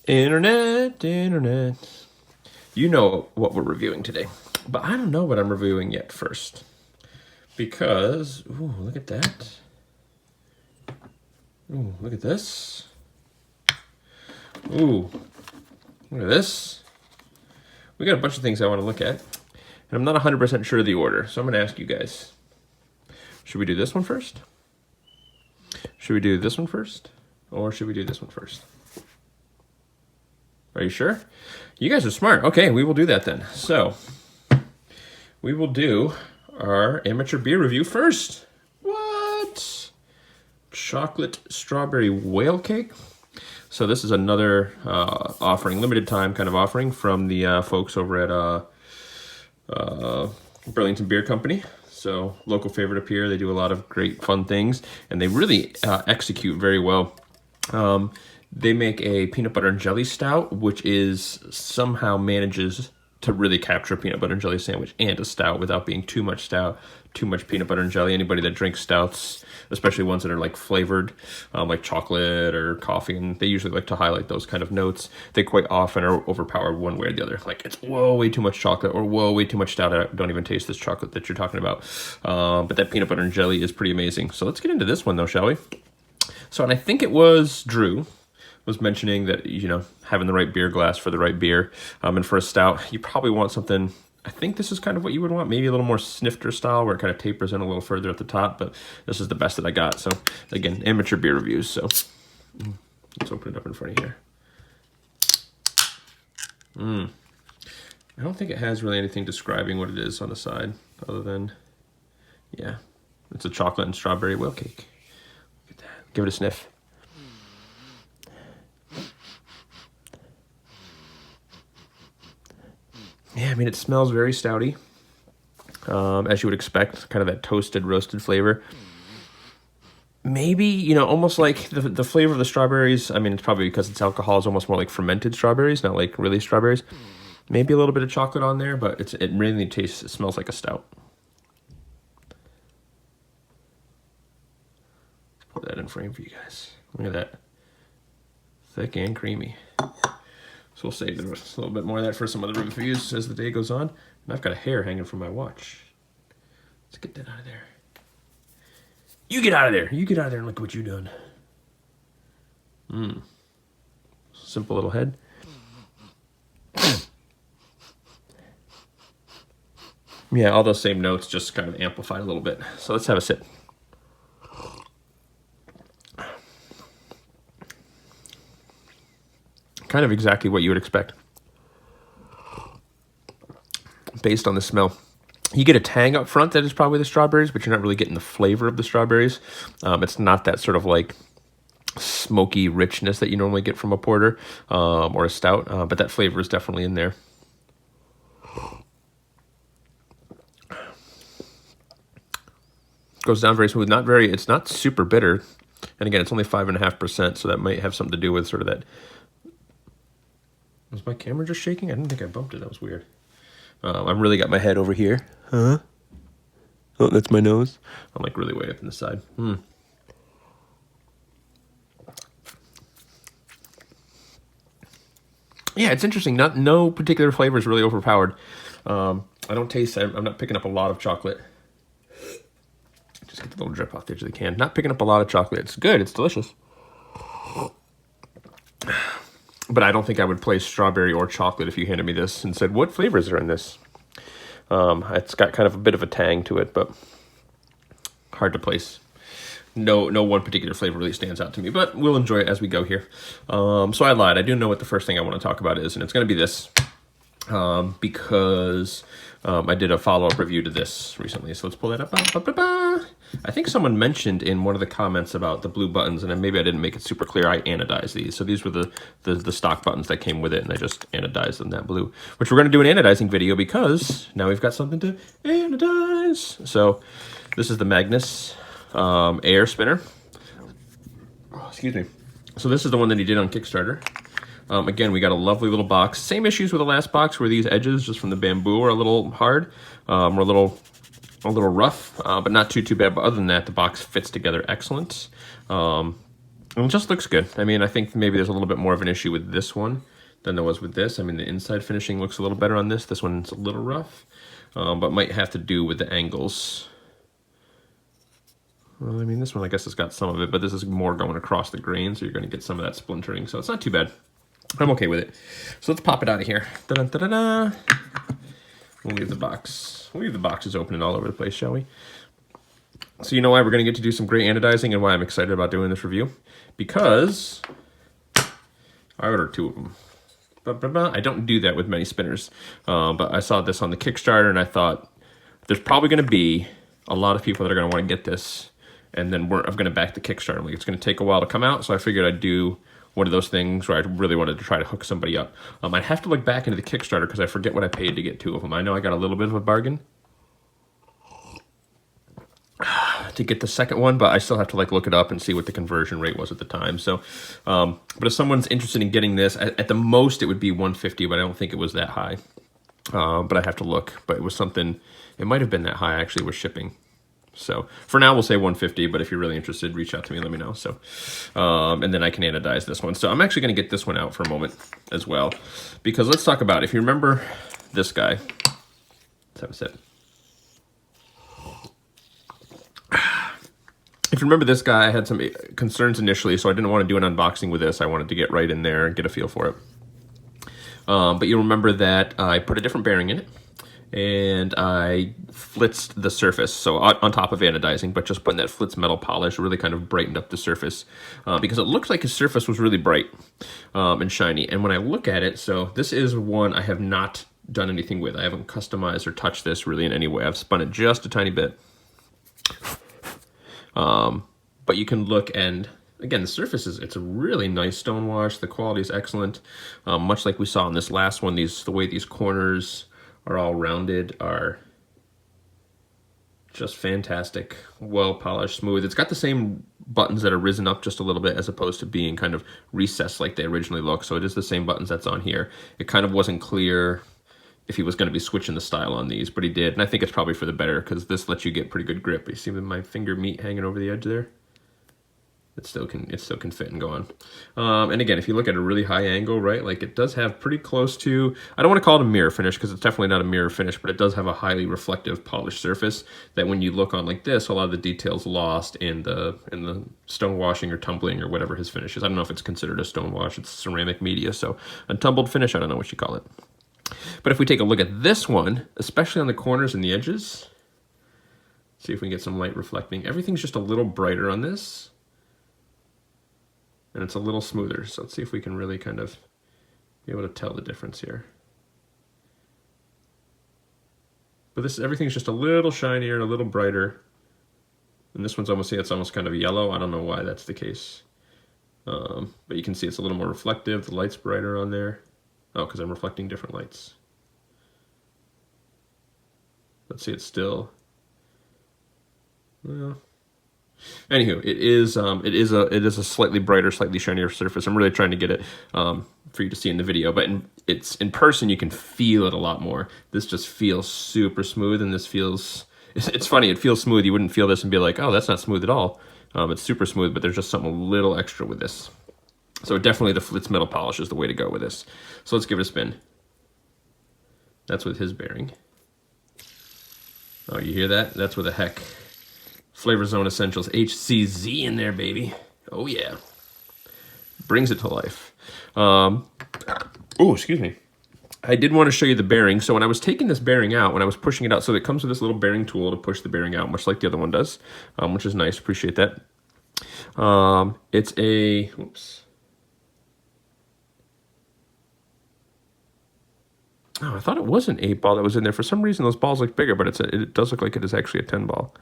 Internet. You know what we're reviewing today, but I don't know what I'm reviewing yet first. Because, ooh, look at that. Ooh, look at this. Ooh, look at this. We got a bunch of things I want to look at, and I'm not 100% sure of the order, so I'm going to ask you guys. Should we do this one first? Should we do this one first? Or should we do this one first? Are you sure? You guys are smart. Okay, we will do that then. So, we will do our amateur beer review first. What? Chocolate strawberry whale cake. So this is another offering, limited time kind of offering from the folks over at Burlington Beer Company. So local favorite up here. They do a lot of great fun things, and they really execute very well. They make a peanut butter and jelly stout, which is somehow manages to really capture a peanut butter and jelly sandwich and a stout without being too much stout, too much peanut butter and jelly. Anybody that drinks stouts, especially ones that are like flavored, like chocolate or coffee, and they usually like to highlight those kind of notes. They quite often are overpowered one way or the other. Like it's whoa, way too much chocolate, or whoa, way too much stout. I don't even taste this chocolate that you're talking about. But that peanut butter and jelly is pretty amazing. So let's get into this one though, shall we? So, and I think it was Drew was mentioning that, you know, having the right beer glass for the right beer. And for a stout, you probably want something, I think this is kind of what you would want, maybe a little more snifter style where it kind of tapers in a little further at the top, but this is the best that I got. So again, amateur beer reviews. So let's open it up in front of here. I don't think it has really anything describing what it is on the side other than, yeah, it's a chocolate and strawberry whale cake. Look at that. Give it a sniff. Yeah, I mean, it smells very stouty, as you would expect, kind of that toasted, roasted flavor. Maybe, you know, almost like the flavor of the strawberries. I mean, it's probably because it's alcohol is almost more like fermented strawberries, not like really strawberries. Maybe a little bit of chocolate on there, but it really tastes, it smells like a stout. Let's pour that in frame for you guys. Look at that. Thick and creamy. So we'll save a little bit more of that for some other reviews as the day goes on. And I've got a hair hanging from my watch. Let's get that out of there. You get out of there. You get out of there and look at what you've done. Simple little head. Yeah, all those same notes just kind of amplified a little bit. So let's have a sip. Kind of exactly what you would expect based on the smell. You get a tang up front that is probably the strawberries, but you're not really getting the flavor of the strawberries. It's not that sort of like smoky richness that you normally get from a porter or a stout, but that flavor is definitely in there. Goes down very smooth. It's not super bitter. And again, it's only 5.5%, so that might have something to do with sort of that. Was my camera just shaking? I didn't think I bumped it. That was weird. I've really got my head over here. Huh? Oh, that's my nose. I'm like really way up in the side. Yeah, it's interesting. No particular flavor is really overpowered. I don't taste. I'm not picking up a lot of chocolate. Just get the little drip off the edge of the can. Not picking up a lot of chocolate. It's good. It's delicious. But I don't think I would place strawberry or chocolate if you handed me this and said, what flavors are in this? It's got kind of a bit of a tang to it, but hard to place. No one particular flavor really stands out to me, but we'll enjoy it as we go here. So I lied. I do know what the first thing I want to talk about is, and it's going to be this, because I did a follow-up review to this recently. So let's pull that up. I think someone mentioned in one of the comments about the blue buttons, and maybe I didn't make it super clear. I anodized these. So these were the stock buttons that came with it, and I just anodized them that blue, which we're going to do an anodizing video because now we've got something to anodize. So this is the Magnus air spinner. Oh, excuse me. So this is the one that he did on Kickstarter. Again, we got a lovely little box. Same issues with the last box where these edges just from the bamboo are a little hard, or a little rough, but not too bad. But other than that, the box fits together excellent. it just looks good. I mean, I think maybe there's a little bit more of an issue with this one than there was with this. I mean, the inside finishing looks a little better on this. This one's a little rough, but might have to do with the angles. Well, I mean, this one, I guess, has got some of it, but this is more going across the grain, so you're going to get some of that splintering, so it's not too bad. I'm okay with it. So let's pop it out of here. Da-da-da-da-da. We'll leave the box. We'll leave the boxes open and all over the place, shall we? So you know why we're going to get to do some great anodizing and why I'm excited about doing this review? Because I ordered 2 of them. I don't do that with many spinners, but I saw this on the Kickstarter and I thought there's probably going to be a lot of people that are going to want to get this, and then I'm going to back the Kickstarter. Like, it's going to take a while to come out, so I figured I'd do one of those things where I really wanted to try to hook somebody up. I'd have to look back into the Kickstarter because I forget what I paid to get 2 of them. I know I got a little bit of a bargain to get the second one, but I still have to like look it up and see what the conversion rate was at the time. So, but if someone's interested in getting this, at the most it would be $150, but I don't think it was that high. But I have to look. But it was something. It might have been that high actually with shipping. So for now we'll say $150. But if you're really interested, reach out to me and let me know. So, and then I can anodize this one. So I'm actually going to get this one out for a moment as well, because let's talk about, if you remember this guy. Let's have a sip. If you remember this guy, I had some concerns initially, so I didn't want to do an unboxing with this. I wanted to get right in there and get a feel for it. But you remember that I put a different bearing in it, and I flitzed the surface, so on top of anodizing, but just putting that flitz metal polish really kind of brightened up the surface, because it looked like his surface was really bright and shiny. And when I look at it, so this is one I have not done anything with. I haven't customized or touched this really in any way. I've spun it just a tiny bit. But you can look, and again, the surface it's a really nice stone wash. The quality is excellent. Much like we saw in this last one, the way these corners are all rounded are just fantastic. Well polished, smooth. It's got the same buttons that are risen up just a little bit as opposed to being kind of recessed like they originally look. So it is the same buttons that's on here. It kind of wasn't clear if he was going to be switching the style on these, but he did. And I think it's probably for the better, because this lets you get pretty good grip. You see my finger meat hanging over the edge there? It still can fit and go on. And again, if you look at a really high angle, right, like it does have pretty close to, I don't want to call it a mirror finish because it's definitely not a mirror finish, but it does have a highly reflective polished surface that when you look on like this, a lot of the details lost in the stone washing or tumbling or whatever his finish is. I don't know if it's considered a stone wash. It's ceramic media, so a tumbled finish, I don't know what you call it. But if we take a look at this one, especially on the corners and the edges, see if we can get some light reflecting. Everything's just a little brighter on this, and it's a little smoother. So let's see if we can really kind of be able to tell the difference here. But everything's just a little shinier, a little brighter. And this one's almost, see, it's almost kind of yellow. I don't know why that's the case. But you can see it's a little more reflective. The light's brighter on there. Oh, because I'm reflecting different lights. Let's see, it's still, well, anywho, it is a slightly brighter, slightly shinier surface. I'm really trying to get it for you to see in the video, but it's in person you can feel it a lot more. This just feels super smooth, and this feels, it's funny, it feels smooth. You wouldn't feel this and be like, oh, that's not smooth at all. It's super smooth, but there's just something a little extra with this. So definitely the flitz metal polish is the way to go with this. So let's give it a spin. That's with his bearing. Oh, you hear that? That's with a heck. Flavor Zone Essentials HCZ in there, baby. Oh yeah. Brings it to life. Oh, excuse me. I did want to show you the bearing. So when I was taking this bearing out, when I was pushing it out, so it comes with this little bearing tool to push the bearing out, much like the other one does, which is nice. Appreciate that. It's a, whoops. Oh, I thought it was an 8-ball that was in there. For some reason, those balls look bigger, but it does look like it is actually a 10-ball.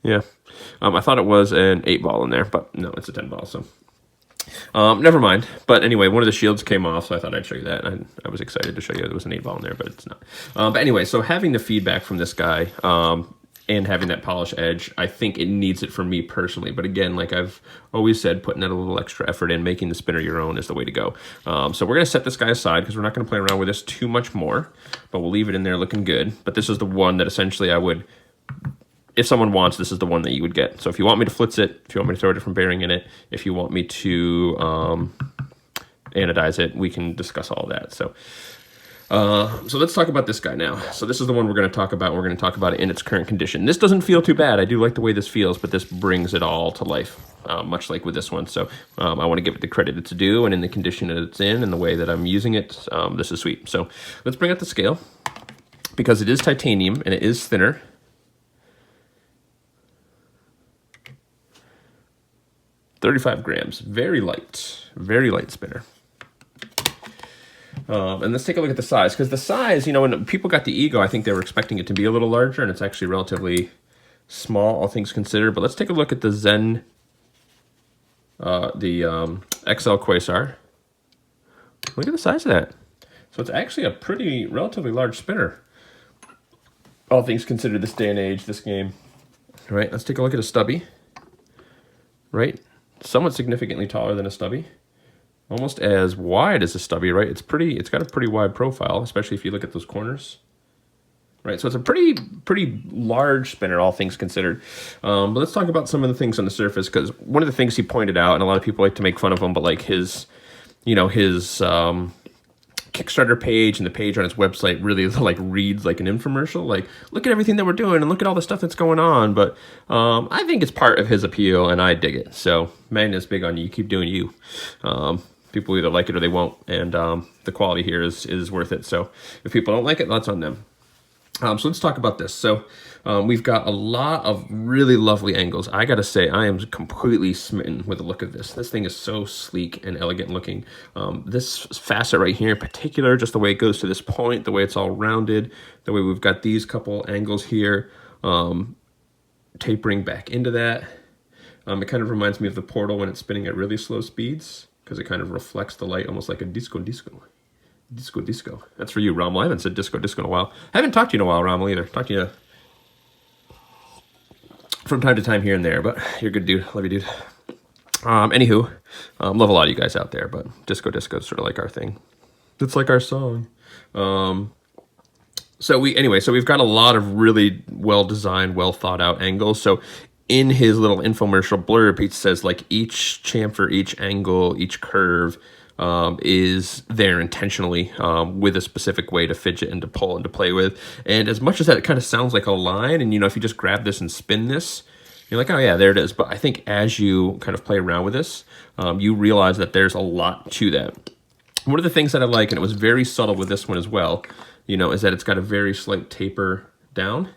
Yeah, I thought it was an 8-ball in there, but no, it's a 10-ball, so never mind. But anyway, one of the shields came off, so I thought I'd show you that. I was excited to show you there was an 8-ball in there, but it's not. But anyway, so having the feedback from this guy, and having that polished edge. I think it needs it for me personally. But again, like I've always said, putting that a little extra effort in, making the spinner your own is the way to go. So we're going to set this guy aside because we're not going to play around with this too much more, but we'll leave it in there looking good. But this is the one that essentially I would, if someone wants, this is the one that you would get. So if you want me to flitz it, if you want me to throw a different bearing in it, if you want me to anodize it, we can discuss all that. So let's talk about this guy now. So this is the one we're going to talk about. We're going to talk about it in its current condition. This doesn't feel too bad. I do like the way this feels, but this brings it all to life, much like with this one. So I want to give it the credit it's due, and in the condition that it's in and the way that I'm using it, this is sweet. So let's bring up the scale, because it is titanium and it is thinner. $35 grams, very light spinner. And let's take a look at the size, because the size, you know, when people got the Ego, I think they were expecting it to be a little larger, and it's actually relatively small, all things considered. But let's take a look at the Zen, the XL Quasar. Look at the size of that. So it's actually a pretty, relatively large spinner, all things considered, this day and age, this game. All right, let's take a look at a stubby. Right, somewhat significantly taller than a stubby. Almost as wide as a stubby, right? It's got a pretty wide profile, especially if you look at those corners. Right, so it's a pretty large spinner, all things considered. But let's talk about some of the things on the surface, because one of the things he pointed out, and a lot of people like to make fun of him, but like his Kickstarter page and the page on his website really like reads like an infomercial. Like, look at everything that we're doing and look at all the stuff that's going on. But I think it's part of his appeal, and I dig it. So Magnus, big on you. Keep doing you. People either like it or they won't, and the quality here is worth it. So if people don't like it, that's on them. So let's talk about this. So we've got a lot of really lovely angles. I gotta say, I am completely smitten with the look of this. This thing is so sleek and elegant looking. This facet right here in particular, just the way it goes to this point, the way it's all rounded, the way we've got these couple angles here, tapering back into that. It kind of reminds me of the Portal when it's spinning at really slow speeds, because it kind of reflects the light almost like a disco. Disco. That's for you, Rommel. I haven't said disco in a while. I haven't talked to you in a while, Rommel, either. Talked to you from time to time here and there, but you're a good dude. Love you, dude. Anywho, love a lot of you guys out there, but disco is sort of like our thing. It's like our song. So we've got a lot of really well-designed, well-thought-out angles. So in his little infomercial blurb, he says, like, each chamfer, each angle, each curve is there intentionally with a specific way to fidget and to pull and to play with. And as much as that kind of sounds like a line, and, you know, if you just grab this and spin this, you're like, oh yeah, there it is. But I think as you kind of play around with this, you realize that there's a lot to that. One of the things that I like, and it was very subtle with this one as well, you know, is that it's got a very slight taper down.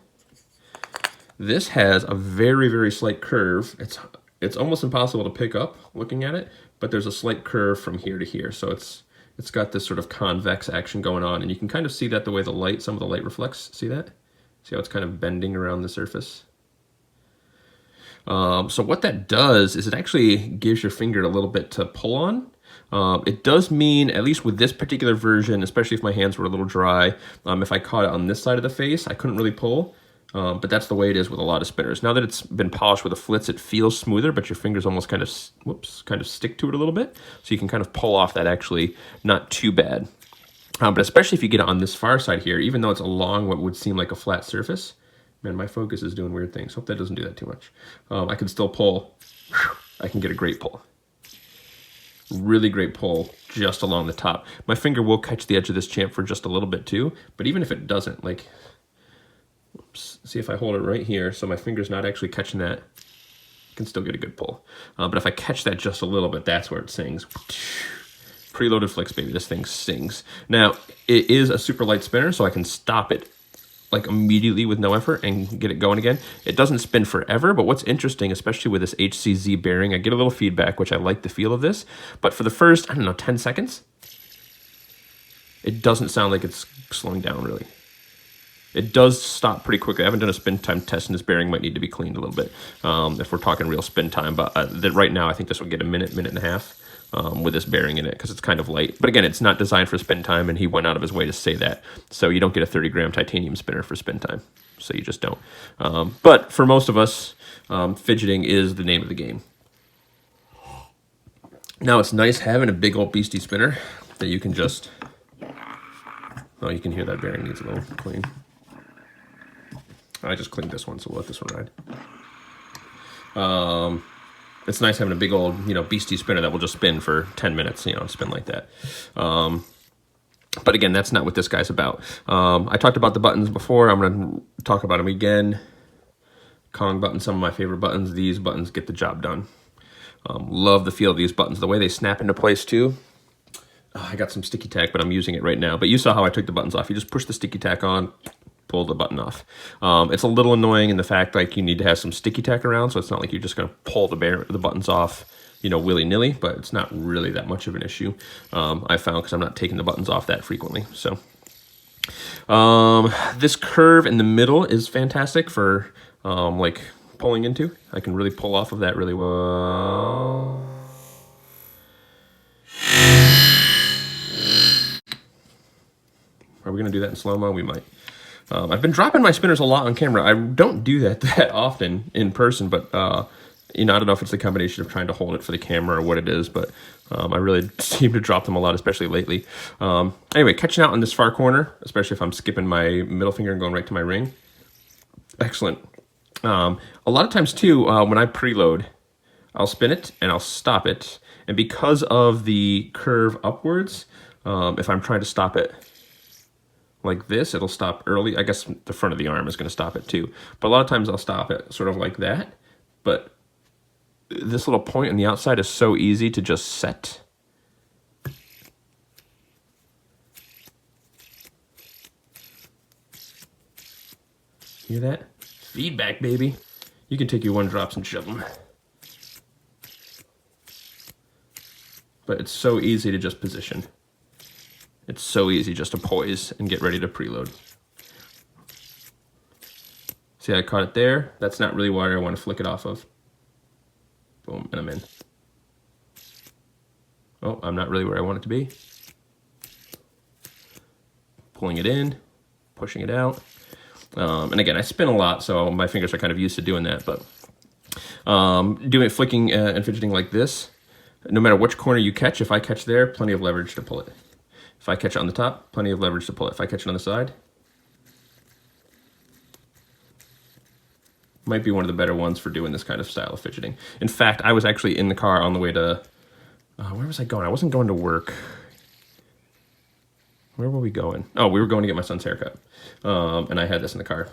This has a very, very slight curve. It's almost impossible to pick up looking at it, but there's a slight curve from here to here. So it's got this sort of convex action going on, and you can kind of see that the way some of the light reflects. See that? See how it's kind of bending around the surface? So what that does is it actually gives your finger a little bit to pull on. It does mean, at least with this particular version, especially if my hands were a little dry, if I caught it on this side of the face, I couldn't really pull. But that's the way it is with a lot of spinners. Now that it's been polished with a flitz, it feels smoother, but your fingers almost kind of stick to it a little bit. So you can kind of pull off that actually not too bad. But especially if you get it on this far side here, even though it's along what would seem like a flat surface, man, my focus is doing weird things. Hope that doesn't do that too much. I can still pull. I can get a great pull. Really great pull just along the top. My finger will catch the edge of this chamfer just a little bit too, but even if it doesn't, like, see if I hold it right here, so my finger's not actually catching that, I can still get a good pull. But if I catch that just a little bit, that's where it sings. Preloaded flicks, baby, this thing sings. Now, it is a super light spinner, so I can stop it like immediately with no effort and get it going again. It doesn't spin forever, but what's interesting, especially with this HCZ bearing, I get a little feedback, which I like the feel of this, but for the first, I don't know, 10 seconds, it doesn't sound like it's slowing down really. It does stop pretty quickly. I haven't done a spin time test, and this bearing might need to be cleaned a little bit if we're talking real spin time, but right now I think this will get a minute and a half with this bearing in it, because it's kind of light. But again, it's not designed for spin time, and he went out of his way to say that. So you don't get a 30-gram titanium spinner for spin time. so you just don't. But for most of us, fidgeting is the name of the game. Now it's nice having a big old beastie spinner that you can just, oh, you can hear that bearing needs a little clean. I just cleaned this one, so we'll let this one ride. It's nice having a big old, beastie spinner that will just spin for 10 minutes, spin like that. But again, that's not what this guy's about. I talked about the buttons before. I'm going to talk about them again. Kong buttons, some of my favorite buttons. These buttons get the job done. Love the feel of these buttons. The way they snap into place too. Oh, I got some sticky tack, but I'm using it right now. But you saw how I took the buttons off. You just push the sticky tack on, pull the button off. It's a little annoying in the fact like you need to have some sticky tack around, so it's not like you're just going to pull the buttons off, willy-nilly, but it's not really that much of an issue, I found, because I'm not taking the buttons off that frequently. So this curve in the middle is fantastic for like pulling into. I can really pull off of that really well. Are we going to do that in slow-mo? We might. I've been dropping my spinners a lot on camera. I don't do that often in person, but I don't know if it's the combination of trying to hold it for the camera or what it is, but I really seem to drop them a lot, especially lately. Anyway, catching out on this far corner, especially if I'm skipping my middle finger and going right to my ring. Excellent. A lot of times too, when I preload, I'll spin it and I'll stop it. And because of the curve upwards, if I'm trying to stop it like this, it'll stop early. I guess the front of the arm is going to stop it too. But a lot of times I'll stop it sort of like that. But this little point on the outside is so easy to just set. Hear that? Feedback, baby. You can take your 1-drops and shove them. But it's so easy to just position. It's so easy just to poise and get ready to preload. See, I caught it there. That's not really where I want to flick it off of. Boom, and I'm in. Oh, I'm not really where I want it to be. Pulling it in, pushing it out. And again, I spin a lot, so my fingers are kind of used to doing that. But flicking and fidgeting like this, no matter which corner you catch, if I catch there, plenty of leverage to pull it. If I catch it on the top, plenty of leverage to pull it. If I catch it on the side, might be one of the better ones for doing this kind of style of fidgeting. In fact, I was actually in the car on the way to, where was I going? I wasn't going to work. Where were we going? Oh, we were going to get my son's haircut. And I had this in the car.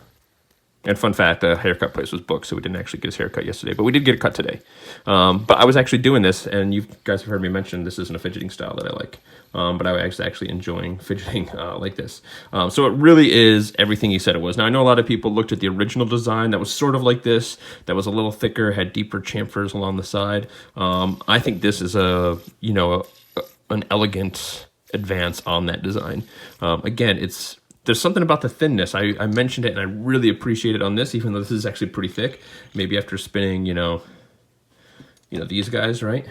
And fun fact, the haircut place was booked, so we didn't actually get his haircut yesterday, but we did get a cut today. But I was actually doing this, and you guys have heard me mention this isn't a fidgeting style that I like. But I was actually enjoying fidgeting like this. So it really is everything he said it was. Now, I know a lot of people looked at the original design that was sort of like this, that was a little thicker, had deeper chamfers along the side. I think this is an elegant advance on that design. Again, there's something about the thinness. I mentioned it, and I really appreciate it on this, even though this is actually pretty thick. Maybe after spinning, these guys, right?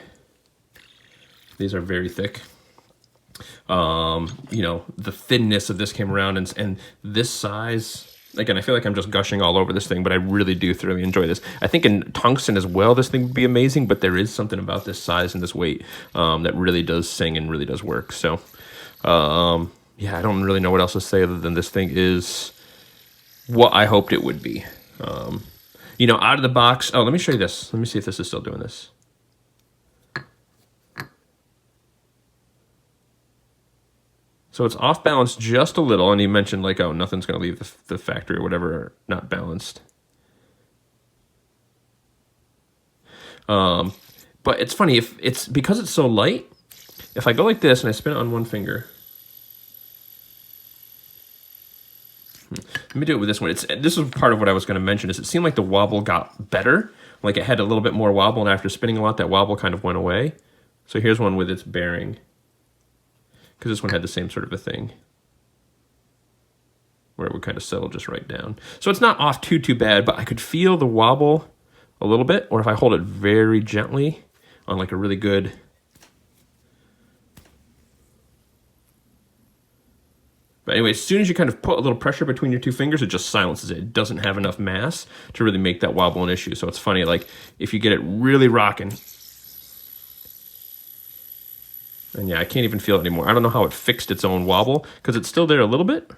These are very thick. The thinness of this came around, and this size. Again, I feel like I'm just gushing all over this thing, but I really do thoroughly enjoy this. I think in tungsten as well, this thing would be amazing, but there is something about this size and this weight that really does sing and really does work. So, yeah, I don't really know what else to say other than this thing is what I hoped it would be. Out of the box. Oh, let me show you this. Let me see if this is still doing this. So it's off balance just a little, and he mentioned like, oh, nothing's going to leave the factory or whatever, not balanced. But it's funny, because it's so light, if I go like this and I spin it on one finger. Let me do it with this one. This is part of what I was going to mention, is it seemed like the wobble got better, like it had a little bit more wobble, and after spinning a lot, that wobble kind of went away. So here's one with its bearing. Because this one had the same sort of a thing where it would kind of settle just right down. So it's not off too bad, but I could feel the wobble a little bit, or if I hold it very gently on like a really good, But anyway, as soon as you kind of put a little pressure between your two fingers, it just silences it. It doesn't have enough mass to really make that wobble an issue. So it's funny, like if you get it really rocking, and yeah, I can't even feel it anymore. I don't know how it fixed its own wobble because it's still there a little bit.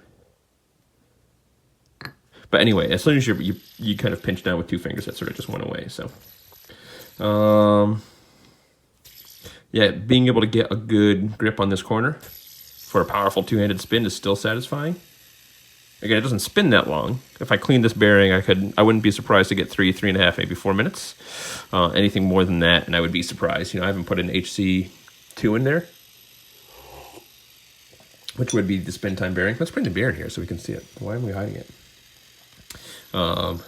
But anyway, as soon as you kind of pinch down with two fingers, that sort of just went away. So, yeah, being able to get a good grip on this corner for a powerful two-handed spin is still satisfying. Again, it doesn't spin that long. If I cleaned this bearing, I wouldn't be surprised to get 3.5, maybe 4 minutes. Anything more than that, and I would be surprised. You know, I haven't put an HC2 in there, which would be the spin time bearing. Let's bring the bearing here so we can see it. Why am we hiding it? So,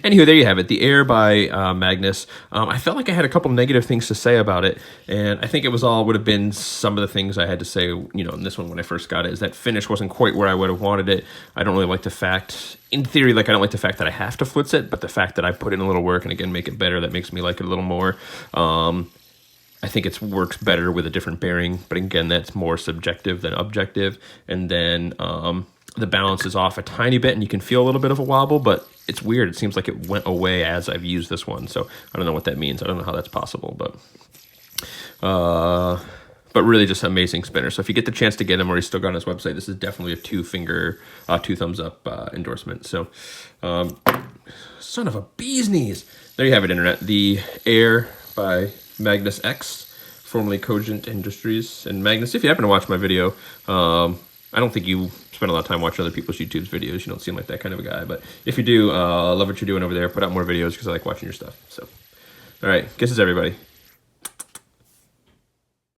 anywho, there you have it. The Air by Magnus. I felt like I had a couple negative things to say about it, and I think it would have been some of the things I had to say, you know, in this one when I first got it, is that finish wasn't quite where I would have wanted it. I don't really like the fact, in theory, like I don't like the fact that I have to flitz it, but the fact that I put in a little work and again make it better, that makes me like it a little more. I think it works better with a different bearing, but again, that's more subjective than objective. And then the balance is off a tiny bit, and you can feel a little bit of a wobble, but it's weird. It seems like it went away as I've used this one, so I don't know what that means. I don't know how that's possible, but really just an amazing spinner. So if you get the chance to get him, or he's still got on his website, this is definitely a two thumbs up endorsement. So, son of a bee's knees. There you have it, Internet. The Air by Magnus X, formerly Cogent Industries. And Magnus, if you happen to watch my video, I don't think you spend a lot of time watching other people's YouTube videos. You don't seem like that kind of a guy. But if you do, love what you're doing over there. Put out more videos because I like watching your stuff. So, all right. Kisses, everybody.